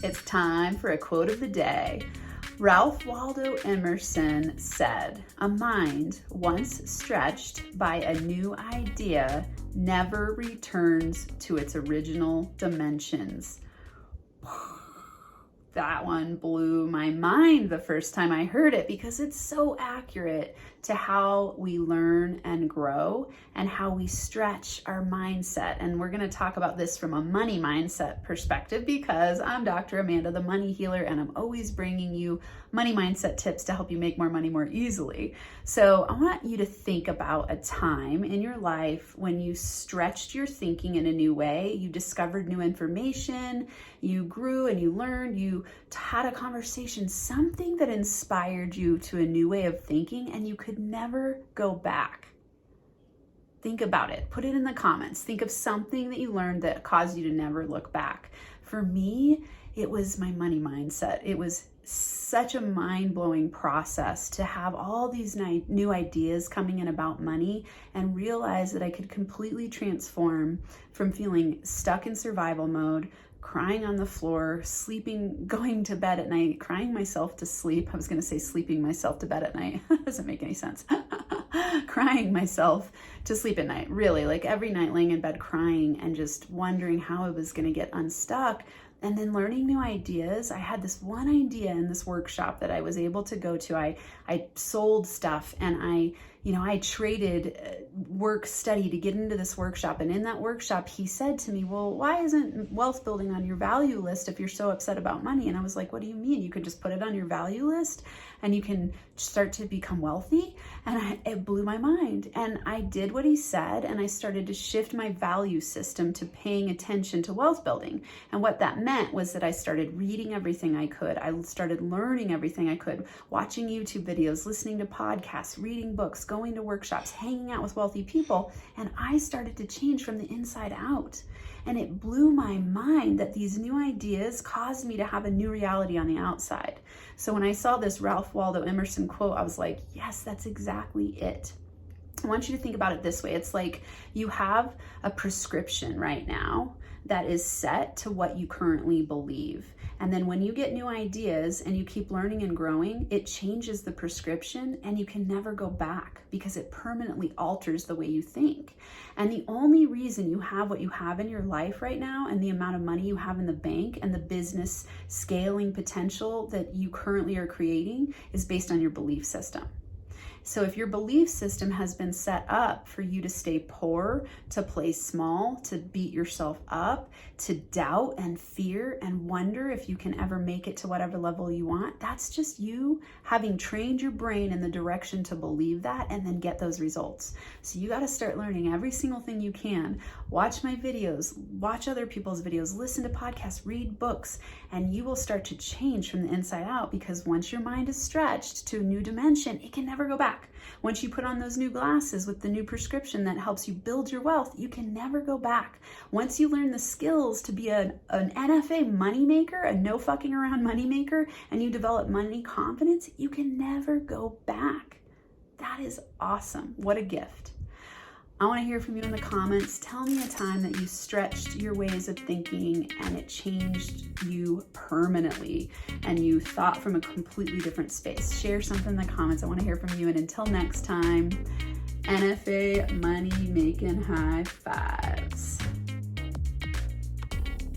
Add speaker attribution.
Speaker 1: It's time for a quote of the day. Waldo Emerson said, "A mind once stretched by a new idea never returns to its original dimensions." That one blew my mind the first time I heard it because it's so accurate to how we learn and grow and how we stretch our mindset. And we're going to talk about this from a money mindset perspective because I'm Dr. Amanda, the money healer, and I'm always bringing you money mindset tips to help you make more money more easily. So I want you to think about a time in your life when you stretched your thinking in a new way, you discovered new information, you grew and you learned, you had a conversation, something that inspired you to a new way of thinking, and you could never go back. Think about it. Put it in the comments. Think of something that you learned that caused you to never look back. For me, it was my money mindset. It was such a mind-blowing process to have all these new ideas coming in about money and realize that I could completely transform from feeling stuck in survival mode, crying on the floor, sleeping, going to bed at night, crying myself to sleep. I was going to say sleeping myself to bed at night. Doesn't make any sense. Crying myself to sleep at night. Really, like every night laying in bed crying and just wondering how I was going to get unstuck. And then learning new ideas. I had this one idea in this workshop that I was able to go to. I sold stuff and I traded work study to get into this workshop. And in that workshop, he said to me, "Well, why isn't wealth building on your value list if you're so upset about money?" And I was like, "What do you mean? You could just put it on your value list and you can start to become wealthy?" And it blew my mind. And I did what he said, and I started to shift my value system to paying attention to wealth building. And what that meant was that I started reading everything I could. I started learning everything I could, watching YouTube videos, listening to podcasts, reading books, going to workshops, hanging out with wealthy people. And I started to change from the inside out. And it blew my mind that these new ideas caused me to have a new reality on the outside. So when I saw this Waldo Emerson quote, I was like, yes, that's exactly it. I want you to think about it this way. It's like you have a prescription right now that is set to what you currently believe. And then when you get new ideas and you keep learning and growing, it changes the prescription and you can never go back because it permanently alters the way you think. And the only reason you have what you have in your life right now and the amount of money you have in the bank and the business scaling potential that you currently are creating is based on your belief system. So if your belief system has been set up for you to stay poor, to play small, to beat yourself up, to doubt and fear and wonder if you can ever make it to whatever level you want, that's just you having trained your brain in the direction to believe that and then get those results. So you got to start learning every single thing you can. Watch my videos, watch other people's videos, listen to podcasts, read books, and you will start to change from the inside out because once your mind is stretched to a new dimension, it can never go back. Once you put on those new glasses with the new prescription that helps you build your wealth, you can never go back. Once you learn the skills to be an NFA moneymaker, a no fucking around moneymaker, and you develop money confidence, you can never go back. That is awesome. What a gift. I want to hear from you in the comments. Tell me a time that you stretched your ways of thinking and it changed you permanently and you thought from a completely different space. Share something in the comments. I want to hear from you. And until next time, NFA money making high fives.